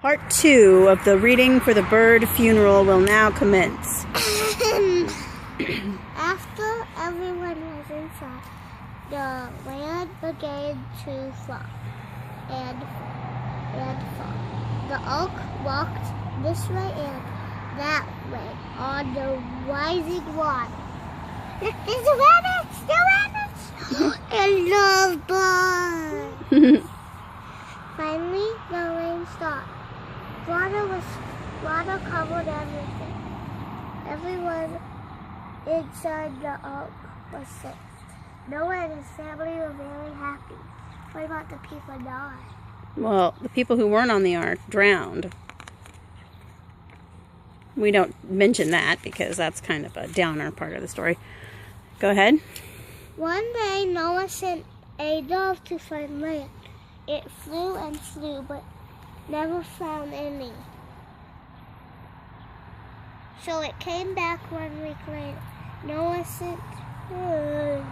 Part 2 of the reading for the bird funeral will now commence. After everyone was inside, the land began to fall and fall. The oak walked this way and that way on the rising water. There's a rabbit! The rabbits! And love bird! Finally, the rain stopped. Water covered everything. Everyone inside the oak was safe. Noah and his family were very happy. What about the people died? Well, the people who weren't on the ark drowned. We don't mention that because that's kind of a downer part of the story. Go ahead. One day, Noah sent a dove to find land. It flew and flew, but never found any. So it came back 1 week later. Noah sent the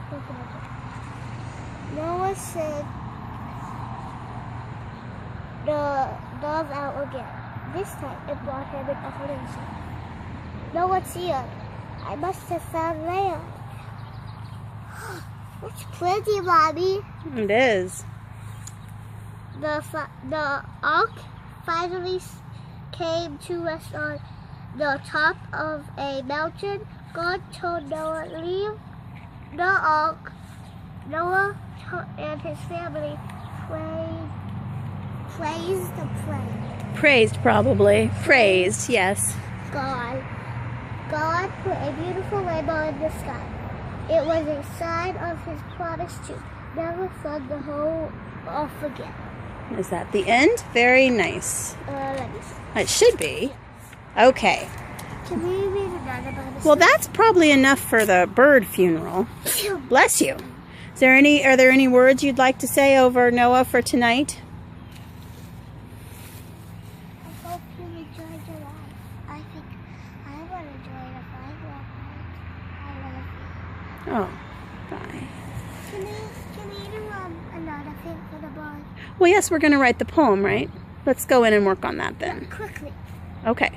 dove out again. This time it brought him an answer. Noah's here. I must have found land. It's pretty, Mommy. It is. The ark finally came to rest on the top of a mountain. God told Noah, leave the ark. Noah and his family Praised, probably. Praised, yes. God put a beautiful rainbow in the sky. It was a sign of his promise to never flood the whole earth again. Is that the end? Very nice. Let me see. It should be. Okay. Can we read another Bible? Well, that's probably enough for the bird funeral. Bless you. Are there any words you'd like to say over Noah for tonight? I hope you enjoyed your life. I think I will enjoy it if I love you. Oh, bye. Can we do another thing for the bird? Well, yes, we're going to write the poem, right? Let's go in and work on that then. Quickly. Okay.